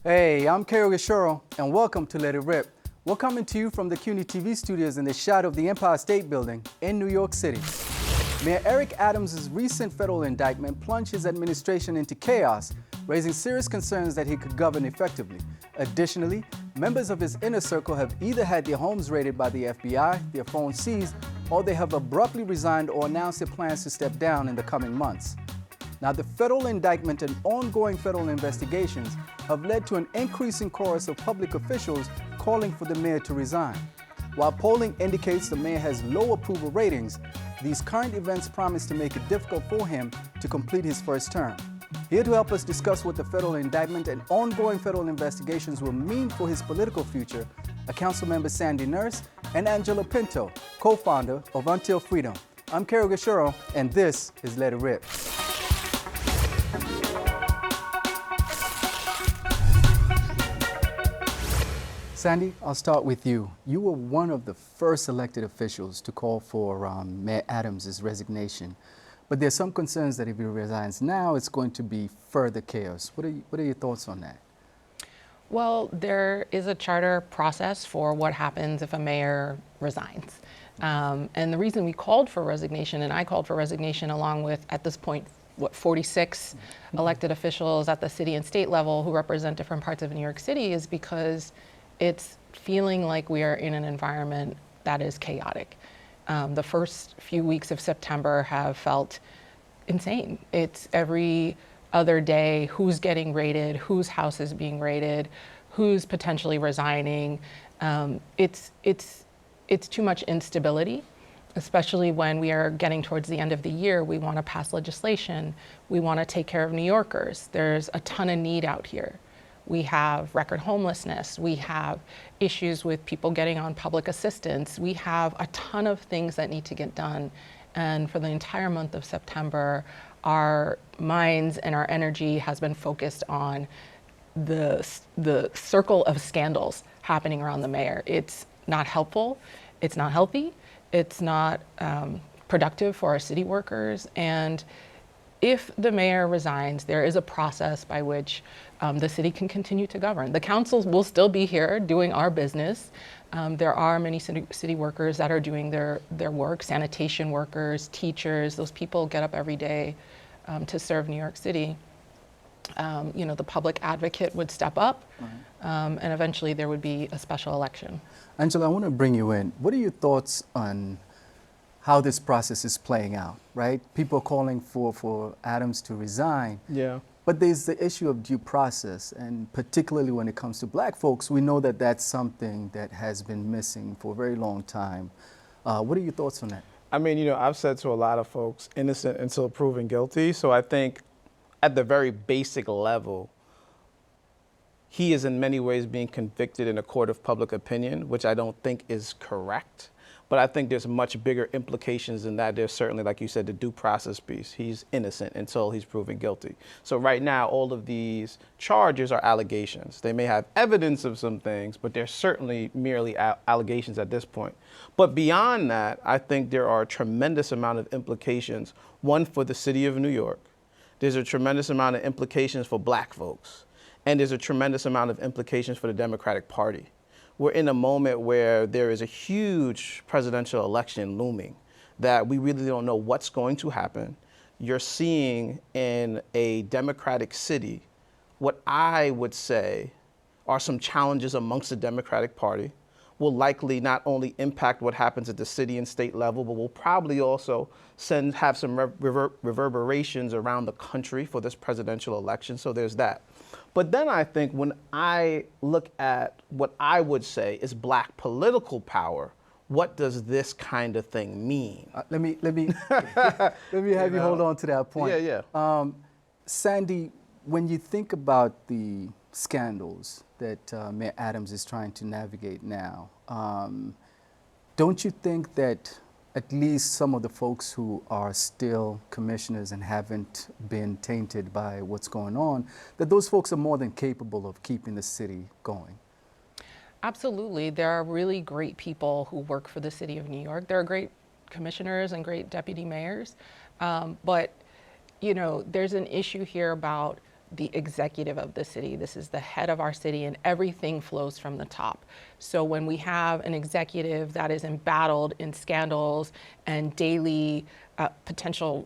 Hey, I'm Kero Gashoro, and welcome to Let It Rip. We're coming to you from the CUNY TV studios in the shadow of the Empire State Building in New York City. Mayor Eric Adams' recent federal indictment plunged his administration into chaos, raising serious concerns that he could govern effectively. Additionally, members of his inner circle have either had their homes raided by the FBI, their phones seized, or they have abruptly resigned or announced their plans to step down in the coming months. Now, the federal indictment and ongoing federal investigations have led to an increasing chorus of public officials calling for the mayor to resign. While polling indicates the mayor has low approval ratings, these current events promise to make it difficult for him to complete his first term. Here to help us discuss what the federal indictment and ongoing federal investigations will mean for his political future are Councilmember Sandy Nurse and Angela Pinto, co-founder of Until Freedom. I'm Kero Gashoro, and this is Let It Rip. Sandy, I'll start with you. You were one of the first elected officials to call for Mayor Adams' resignation. But there's some concerns that if he resigns now, it's going to be further chaos. What are your thoughts on that? Well, there is a charter process for what happens if a mayor resigns. And the reason we called for resignation, and I called for resignation along with, at this point, 46 elected officials at the city and state level who represent different parts of New York City, is because it's feeling like we are in an environment that is chaotic. The first few weeks of September have felt insane. It's every other day, who's getting raided, whose house is being raided, who's potentially resigning. It's too much instability, especially when we are getting towards the end of the year. We want to pass legislation. We want to take care of New Yorkers. There's a ton of need out here. We have record homelessness. We have issues with people getting on public assistance. We have a ton of things that need to get done. And for the entire month of September, our minds and our energy has been focused on the circle of scandals happening around the mayor. It's not helpful. It's not healthy. It's not productive for our city workers. And if the mayor resigns, there is a process by which the city can continue to govern. The councils will still be here doing our business. There are many city workers that are doing their work, sanitation workers, teachers. Those people get up every day to serve New York City. The public advocate would step up, and eventually there would be a special election. Angela, I want to bring you in. What are your thoughts on how this process is playing out, right? People are calling for Adams to resign. Yeah. But there's the issue of due process, and particularly when it comes to black folks, we know that that's something that has been missing for a very long time. What are your thoughts on that? I mean, I've said to a lot of folks, innocent until proven guilty. So I think at the very basic level, he is in many ways being convicted in a court of public opinion, which I don't think is correct. But I think there's much bigger implications than that. There's certainly, like you said, the due process piece. He's innocent until he's proven guilty. So right now, all of these charges are allegations. They may have evidence of some things, but they're certainly merely allegations at this point. But beyond that, I think there are a tremendous amount of implications. One, for the city of New York. There's a tremendous amount of implications for black folks. And there's a tremendous amount of implications for the Democratic Party. We're in a moment where there is a huge presidential election looming that we really don't know what's going to happen. You're seeing in a Democratic city what I would say are some challenges amongst the Democratic Party, will likely not only impact what happens at the city and state level, but will probably also have some reverberations around the country for this presidential election. So there's that. But then I think when I look at what I would say is black political power, what does this kind of thing mean? Let me have you hold on to that point. Yeah. Sandy, when you think about the scandals that Mayor Adams is trying to navigate now, don't you think that at least some of the folks who are still commissioners and haven't been tainted by what's going on, that those folks are more than capable of keeping the city going? Absolutely. There are really great people who work for the city of New York. There are great commissioners and great deputy mayors. But there's an issue here about the executive of the city. This is the head of our city, and everything flows from the top. So when we have an executive that is embattled in scandals and daily potential,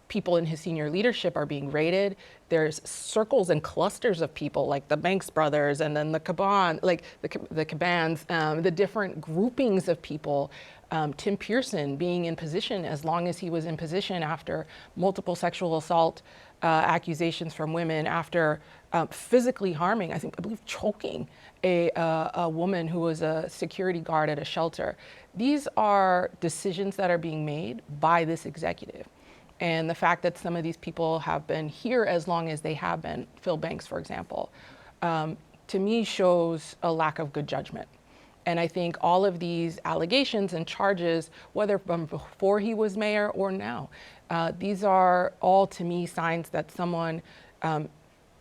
people in his senior leadership are being raided, there's circles and clusters of people like the Banks brothers and then the Caban, like the Cabans, the different groupings of people. Tim Pearson being in position as long as he was in position after multiple sexual assault accusations from women, after physically harming, I believe choking a woman who was a security guard at a shelter. These are decisions that are being made by this executive. And the fact that some of these people have been here as long as they have been, Phil Banks, for example, to me shows a lack of good judgment. And I think all of these allegations and charges, whether from before he was mayor or now, these are all, to me, signs that someone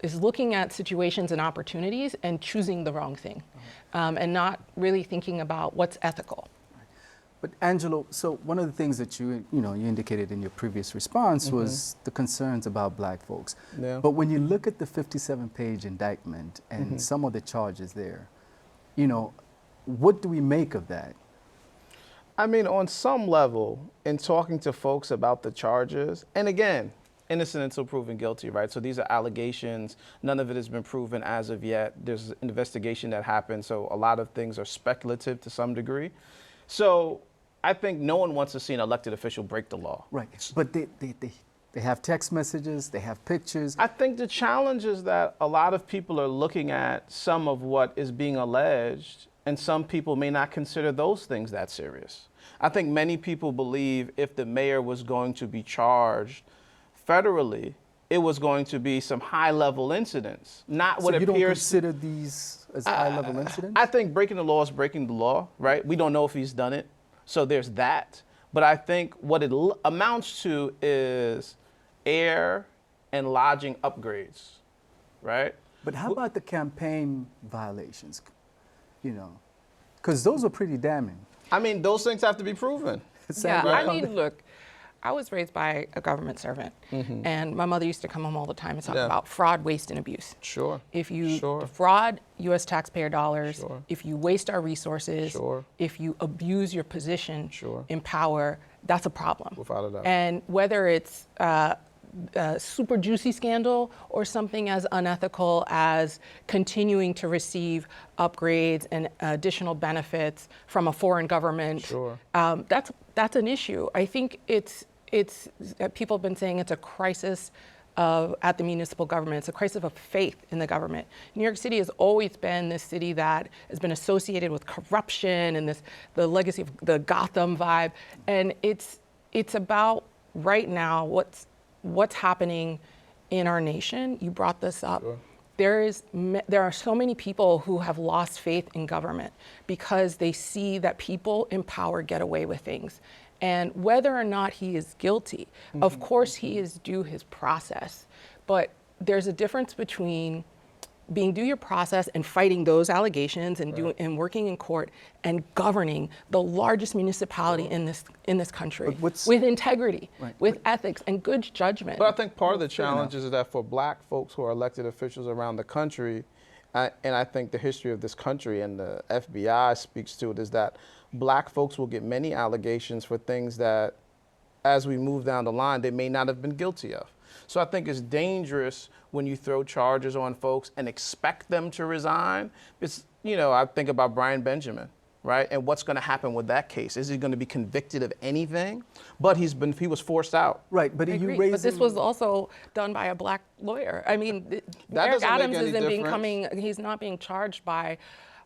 is looking at situations and opportunities and choosing the wrong thing, and not really thinking about what's ethical. But Angelo, so one of the things that you indicated in your previous response was the concerns about black folks. Yeah. But when you look at the 57-page indictment and some of the charges there, what do we make of that? I mean, on some level, in talking to folks about the charges, and again, innocent until proven guilty, right? So these are allegations. None of it has been proven as of yet. There's an investigation that happened, so a lot of things are speculative to some degree. So I think no one wants to see an elected official break the law. Right, but they have text messages, they have pictures. I think the challenge is that a lot of people are looking at some of what is being alleged, and some people may not consider those things that serious. I think many people believe if the mayor was going to be charged federally, it was going to be some high-level incidents, not what So you appears. don't consider these as high-level incidents? I think breaking the law is breaking the law, right? We don't know if he's done it, so there's that. But I think what it amounts to is air and lodging upgrades, right? But how about the campaign violations? Because those are pretty damning. I mean, those things have to be proven. Yeah, Right. I mean, look, I was raised by a government servant, and my mother used to come home all the time and talk about fraud, waste, and abuse. Sure. If you Sure. defraud U.S. taxpayer dollars, Sure. if you waste our resources, Sure. if you abuse your position Sure. in power, that's a problem. Without a doubt. And whether it's a super juicy scandal or something as unethical as continuing to receive upgrades and additional benefits from a foreign government, Sure. That's an issue. I think it's people have been saying it's a crisis at the municipal government. It's a crisis of faith in the government. New York City has always been this city that has been associated with corruption and the legacy of the Gotham vibe. And it's about right now what's happening in our nation. You brought this up. Sure. There are so many people who have lost faith in government because they see that people in power get away with things. And whether or not he is guilty, of course he is due his process. But there's a difference between being due your process and fighting those allegations and working in court and governing the largest municipality in this country with integrity, with ethics and good judgment. But I think part of the challenge is that for black folks who are elected officials around the country, and I think the history of this country and the FBI speaks to it, is that black folks will get many allegations for things that, as we move down the line, they may not have been guilty of. So I think it's dangerous when you throw charges on folks and expect them to resign. It's, I think about Brian Benjamin, right? And what's going to happen with that case? Is he going to be convicted of anything? But he was forced out. Right, but But this was also done by a black lawyer. I mean, Eric Adams he's not being charged by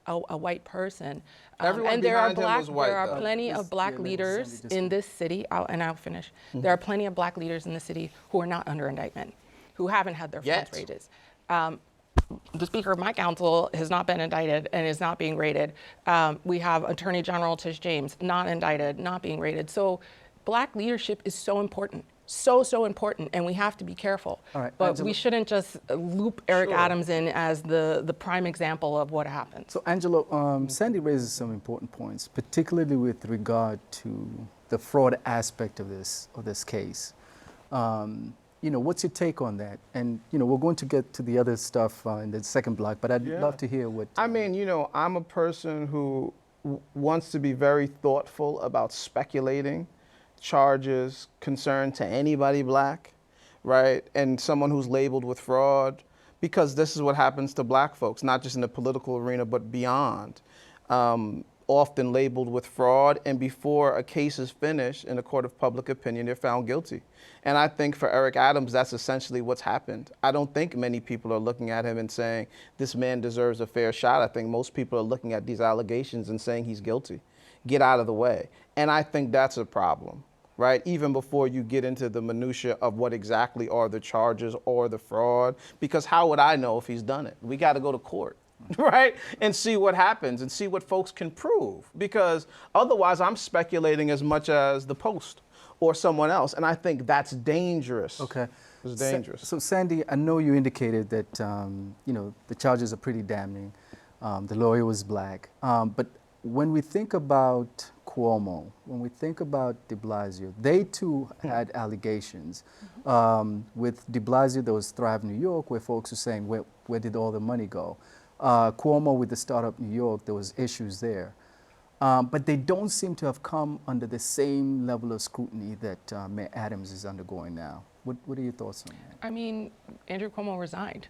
a white person. Everyone and there are behind him was white, there are though. plenty of black leaders in this city, and I'll finish. There are plenty of black leaders in the city who are not under indictment, who haven't had their funds raided. The Speaker of my council has not been indicted and is not being raided. We have Attorney General Tish James, not indicted, not being raided. So black leadership is so important. So important, and we have to be careful. All right, but Angelo, we shouldn't just loop Eric Sure. Adams in as the prime example of what happened. So Angelo, Sandy raises some important points, particularly with regard to the fraud aspect of this case. what's your take on that? And, we're going to get to the other stuff in the second block, but I'd love to hear what... I mean, I'm a person who wants to be very thoughtful about speculating charges concerned to anybody black, right? And someone who's labeled with fraud, because this is what happens to black folks, not just in the political arena, but beyond. Often labeled with fraud, and before a case is finished in a court of public opinion, they're found guilty. And I think for Eric Adams, that's essentially what's happened. I don't think many people are looking at him and saying, this man deserves a fair shot. I think most people are looking at these allegations and saying he's guilty. Get out of the way. And I think that's a problem, right? Even before you get into the minutia of what exactly are the charges or the fraud, because how would I know if he's done it? We got to go to court. Right? And see what happens and see what folks can prove, because otherwise I'm speculating as much as the Post or someone else. And I think that's dangerous. Okay. It's dangerous. So Sandy, I know you indicated that, the charges are pretty damning. The lawyer was black. But when we think about Cuomo, when we think about de Blasio, they too had allegations. With de Blasio, there was Thrive New York, where folks were saying, where did all the money go? Cuomo with the Startup New York, there was issues there. But they don't seem to have come under the same level of scrutiny that Mayor Adams is undergoing now. What are your thoughts on that? I mean, Andrew Cuomo resigned.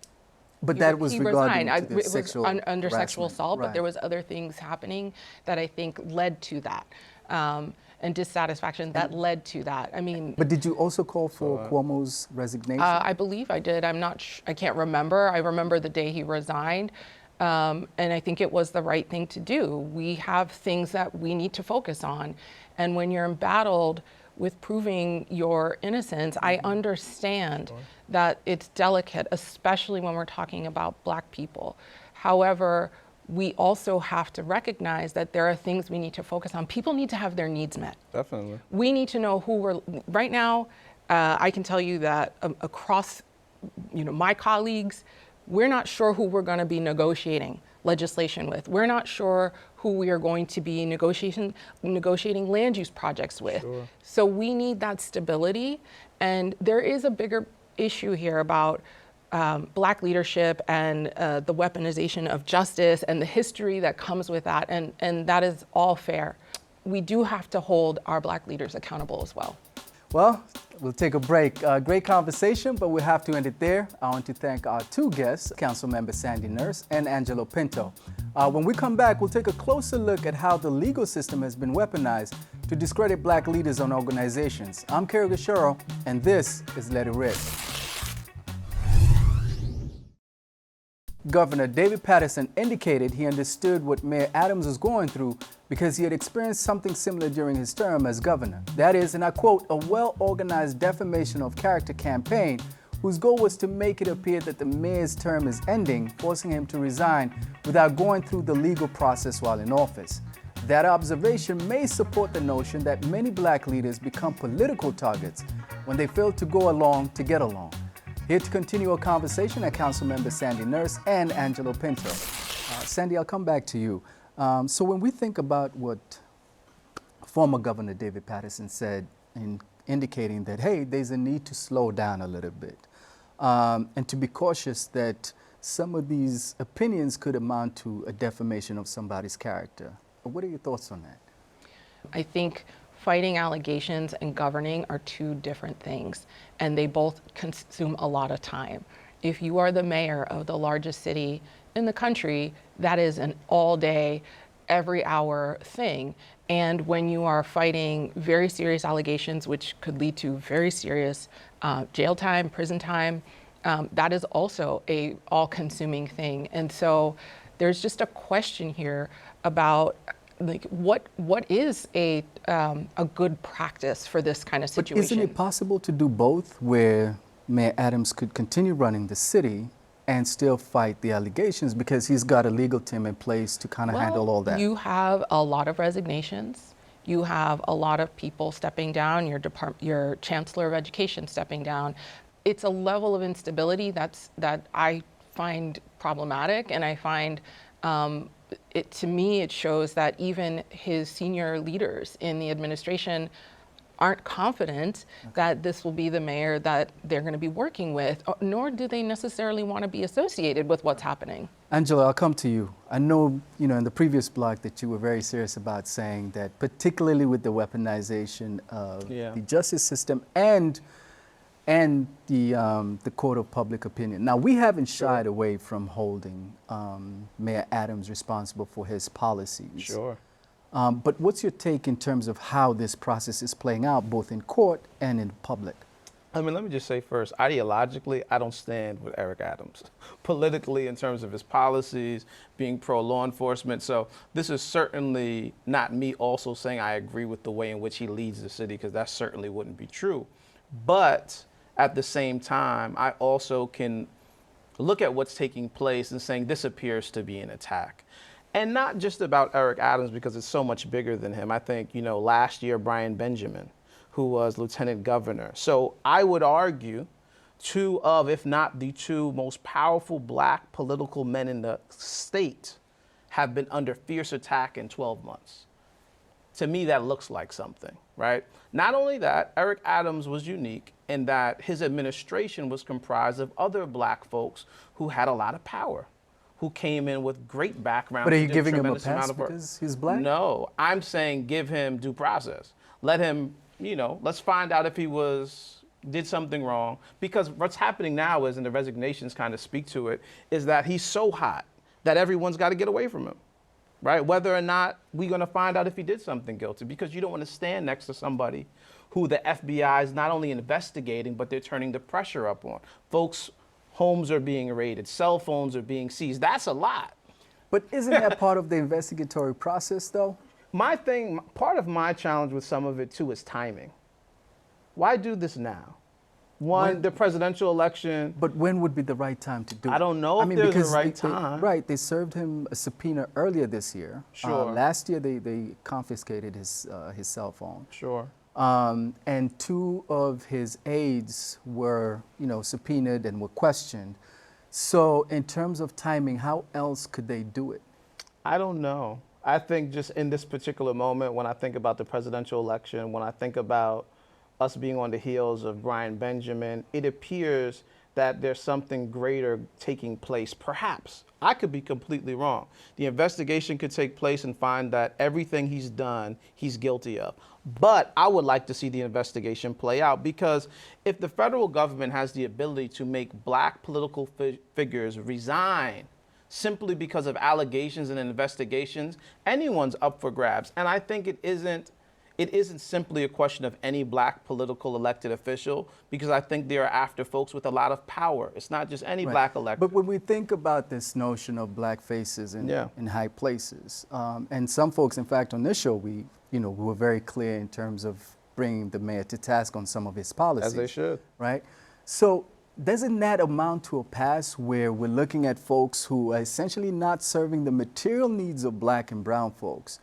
But that was regarding resigned. to the It sexual was under sexual harassment. assault, Right. but there was other things happening that I think led to that, and dissatisfaction that led to that. I mean, But did you also call for Cuomo's resignation? I believe I did. I can't remember. I remember the day he resigned. And I think it was the right thing to do. We have things that we need to focus on. And when you're embattled with proving your innocence, I understand that it's delicate, especially when we're talking about black people. However, we also have to recognize that there are things we need to focus on. People need to have their needs met. Definitely. We need to know who right now, I can tell you that across, my colleagues, we're not sure who we're going to be negotiating legislation with. We're not sure who we are going to be negotiating land use projects with. Sure. So we need that stability. And there is a bigger issue here about black leadership and the weaponization of justice and the history that comes with that. And that is all fair. We do have to hold our black leaders accountable as well. Well, we'll take a break. Great conversation, but we'll have to end it there. I want to thank our two guests, Councilmember Sandy Nurse and Angelo Pinto. When we come back, we'll take a closer look at how the legal system has been weaponized to discredit black leaders and organizations. I'm Kerry Gashero, and this is Let It Rip. Governor David Paterson indicated he understood what Mayor Adams was going through because he had experienced something similar during his term as governor. That is, and I quote, a well-organized defamation of character campaign whose goal was to make it appear that the mayor's term is ending, forcing him to resign without going through the legal process while in office. That observation may support the notion that many black leaders become political targets when they fail to go along to get along. Here to continue our conversation are Councilmember Sandy Nurse and Angelo Pinto. Sandy, I'll come back to you. So when we think about what former Governor David Paterson said in indicating that, hey, there's a need to slow down a little bit and to be cautious that some of these opinions could amount to a defamation of somebody's character. What are your thoughts on that? I think fighting allegations and governing are two different things, and they both consume a lot of time. If you are the mayor of the largest city in the country, that is an all-day, every hour thing. And when you are fighting very serious allegations, which could lead to very serious jail time, prison time, that is also a all-consuming thing. And so there's just a question here about what is a good practice for this kind of situation. But isn't it possible to do both, where Mayor Adams could continue running the city and still fight the allegations because he's got a legal team in place to kind of handle all that? You have a lot of resignations. You have a lot of people stepping down, your Chancellor of Education stepping down. It's a level of instability that I find problematic, and I find to me, it shows that even his senior leaders in the administration aren't confident that this will be the mayor that they're going to be working with, nor do they necessarily want to be associated with what's happening. Angela, I'll come to you. I know, in the previous blog that you were very serious about saying that, particularly with the weaponization of the justice system and the court of public opinion. Now, we haven't shied away from holding Mayor Adams responsible for his policies. Sure. But what's your take in terms of how this process is playing out, both in court and in public? I mean, let me just say first, ideologically, I don't stand with Eric Adams. Politically, in terms of his policies, being pro-law enforcement. So this is certainly not me also saying I agree with the way in which he leads the city, because that certainly wouldn't be true. But at the same time, I also can look at what's taking place and saying this appears to be an attack. And not just about Eric Adams, because it's so much bigger than him. I think, last year, Brian Benjamin, who was lieutenant governor. So I would argue two of, if not the two most powerful black political men in the state have been under fierce attack in 12 months. To me, that looks like something, right? Not only that, Eric Adams was unique in that his administration was comprised of other black folks who had a lot of power, who came in with great backgrounds. But are you giving him a pass because he's black? No, I'm saying give him due process. Let him, let's find out if he did something wrong. Because what's happening now is, and the resignations kind of speak to it, is that he's so hot that everyone's got to get away from him, right? Whether or not we're going to find out if he did something guilty, because you don't want to stand next to somebody who the FBI is not only investigating, but they're turning the pressure up on. Folks' homes are being raided, cell phones are being seized. That's a lot. But isn't that part of the investigatory process, though? Part of my challenge with some of it, too, is timing. Why do this now? The presidential election. But when would be the right time to do it? I don't know if there's the right time. Right, they served him a subpoena earlier this year. Sure. Last year, they confiscated his cell phone. Sure. And two of his aides were, subpoenaed and were questioned. So in terms of timing, how else could they do it? I don't know. I think just in this particular moment, when I think about the presidential election, when I think about us being on the heels of Brian Benjamin, it appears that there's something greater taking place. Perhaps. I could be completely wrong. The investigation could take place and find that everything he's done, he's guilty of. But I would like to see the investigation play out, because if the federal government has the ability to make black political figures resign simply because of allegations and investigations, anyone's up for grabs. And I think it isn't simply a question of any black political elected official, because I think they are after folks with a lot of power. It's not just any black elected. But when we think about this notion of black faces in high places, and some folks, in fact, on this show, we were very clear in terms of bringing the mayor to task on some of his policies. As they should. Right? So doesn't that amount to a pass where we're looking at folks who are essentially not serving the material needs of black and brown folks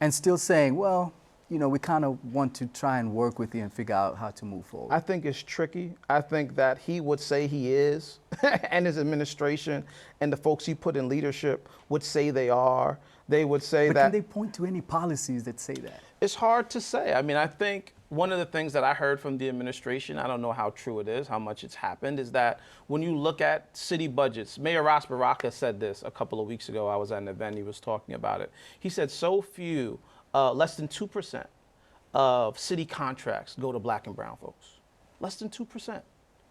and still saying, well, we kind of want to try and work with you and figure out how to move forward? I think it's tricky. I think that he would say he is, and his administration and the folks he put in leadership would say they are. They would say but that. Can they point to any policies that say that? It's hard to say. I mean, I think one of the things that I heard from the administration, I don't know how true it is, how much it's happened, is that when you look at city budgets, Mayor Ras Baraka said this a couple of weeks ago. I was at an event, he was talking about it. He said so few, less than 2% of city contracts go to black and brown folks. Less than 2%,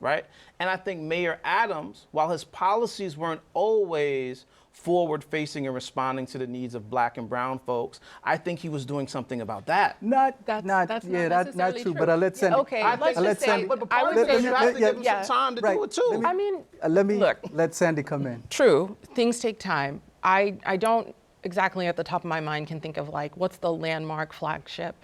right? And I think Mayor Adams, while his policies weren't always forward-facing and responding to the needs of black and brown folks, I think he was doing something about that. That's not true. But I'll let Sandy. Okay, let's just say, but part of it, you have to give him some time to do it too. Let Sandy come in. True, things take time. I don't exactly at the top of my mind can think of what's the landmark flagship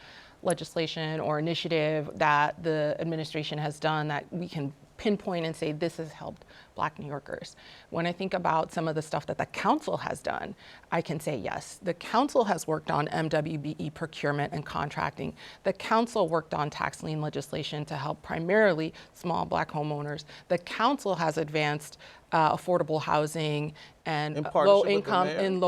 legislation or initiative that the administration has done that we can pinpoint and say this has helped black Black New Yorkers. When I think about some of the stuff that the council has done, I can say yes. The council has worked on MWBE procurement and contracting. The council worked on tax lien legislation to help primarily small Black homeowners. The council has advanced affordable housing and low income and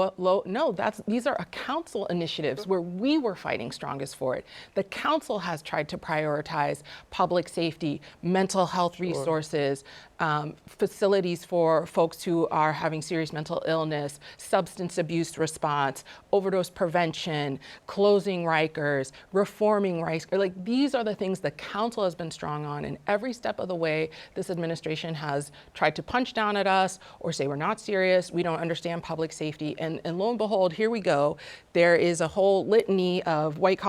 these are a council initiatives where we were fighting strongest for it. The council has tried to prioritize public safety, mental health resources, facilities for folks who are having serious mental illness, substance abuse response, overdose prevention, closing Rikers, reforming Rikers. Like, these are the things the council has been strong on, and every step of the way this administration has tried to punch down at us or say we're not serious, we don't understand public safety, and lo and behold, here we go. There is a whole litany of white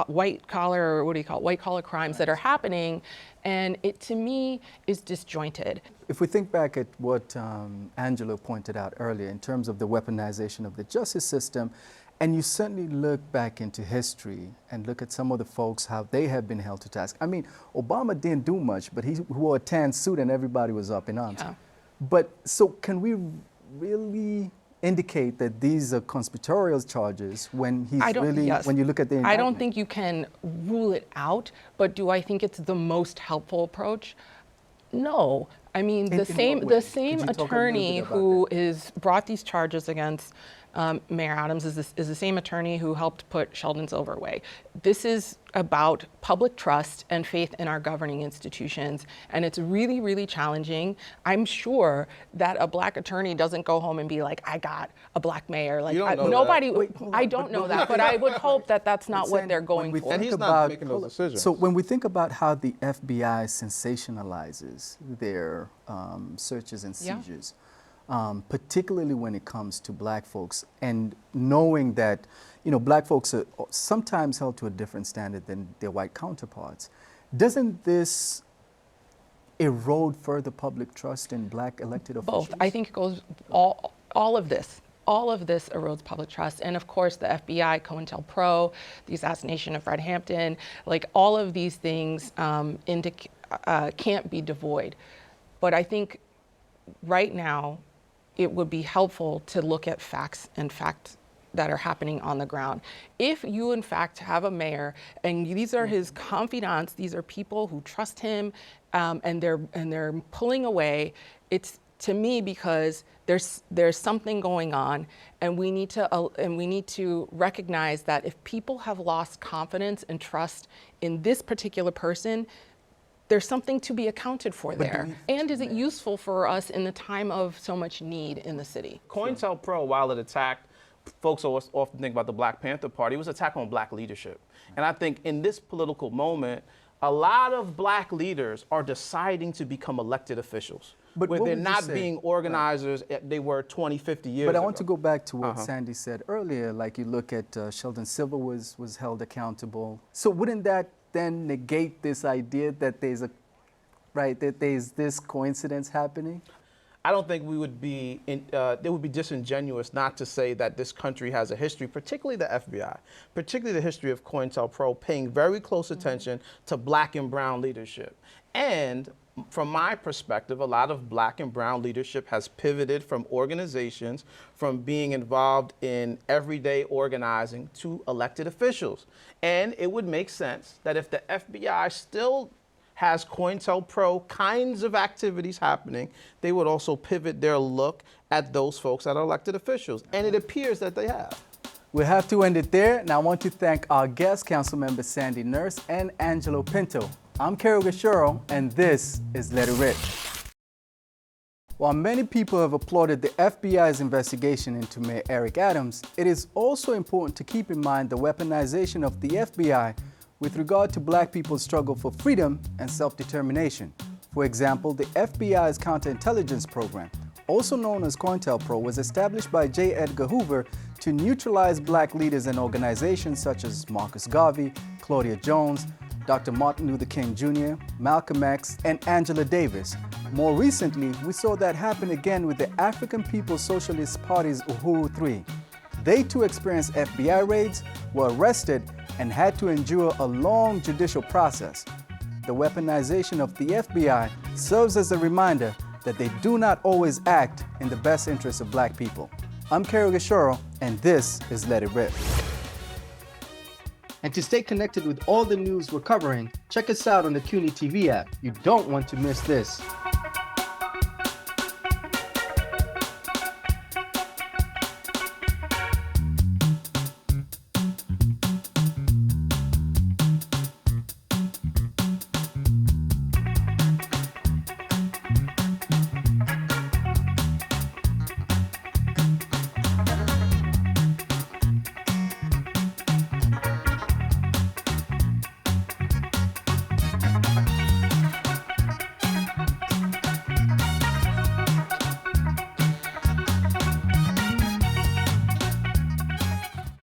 collar crimes that are happening, and it, to me, is disjointed. If we think back at what Angelo pointed out earlier in terms of the weaponization of the justice system, and you certainly look back into history and look at some of the folks, how they have been held to task. I mean, Obama didn't do much, but he wore a tan suit and everybody was up in arms. Yeah. But so can we really indicate that these are conspiratorial charges when he's when you look at the indictment? I don't think you can rule it out, but do I think it's the most helpful approach? No. I mean, the same attorney who is brought these charges against Mayor Adams is the same attorney who helped put Sheldon Silver away. This is about public trust and faith in our governing institutions, and it's really, really challenging. I'm sure that a Black attorney doesn't go home and be like, I got a Black mayor. Like, nobody, I don't know that, but I would hope that that's not what they're going for. And he's not making those decisions. So when we think about how the FBI sensationalizes their searches and seizures, particularly when it comes to Black folks, and knowing that, you know, Black folks are sometimes held to a different standard than their white counterparts, doesn't this erode further public trust in Black elected officials? Both. I think it goes all of this. All of this erodes public trust. And of course, the FBI, COINTELPRO, the assassination of Fred Hampton, like all of these things can't be devoid. But I think right now, it would be helpful to look at facts that are happening on the ground. If you in fact have a mayor and these are his confidants, these are people who trust him, and they're pulling away, it's to me because there's something going on, and we need to recognize that if people have lost confidence and trust in this particular person, there's something to be accounted for there. And is it useful for us in the time of so much need in the city? COINTELPRO, while it attacked, folks often think about the Black Panther Party, it was an attack on Black leadership. And I think in this political moment, a lot of Black leaders are deciding to become elected officials. But where they're not being organizers they were 20, 50 years ago. But I want to go back to what Sandy said earlier, like you look at Sheldon Silver was held accountable. So wouldn't that then negate this idea that there's this coincidence happening? I don't think we would be, it would be disingenuous not to say that this country has a history, particularly the FBI, particularly the history of COINTELPRO, paying very close attention to Black and brown leadership. And from my perspective, a lot of Black and brown leadership has pivoted from organizations, from being involved in everyday organizing to elected officials. And it would make sense that if the FBI still has COINTELPRO kinds of activities happening, they would also pivot their look at those folks that are elected officials. And it appears that they have. We'll have to end it there. Now I want to thank our guest, Council Member Sandy Nurse and Angelo Pinto. I'm Carol Gashuro, and this is Let It Rip. While many people have applauded the FBI's investigation into Mayor Eric Adams, it is also important to keep in mind the weaponization of the FBI with regard to Black people's struggle for freedom and self-determination. For example, the FBI's counterintelligence program, also known as COINTELPRO, was established by J. Edgar Hoover to neutralize Black leaders and organizations such as Marcus Garvey, Claudia Jones, Dr. Martin Luther King Jr., Malcolm X, and Angela Davis. More recently, we saw that happen again with the African People's Socialist Party's Uhuru 3. They too experienced FBI raids, were arrested, and had to endure a long judicial process. The weaponization of the FBI serves as a reminder that they do not always act in the best interests of Black people. I'm Caro Gashoro, and this is Let It Rip. And to stay connected with all the news we're covering, check us out on the CUNY TV app. You don't want to miss this.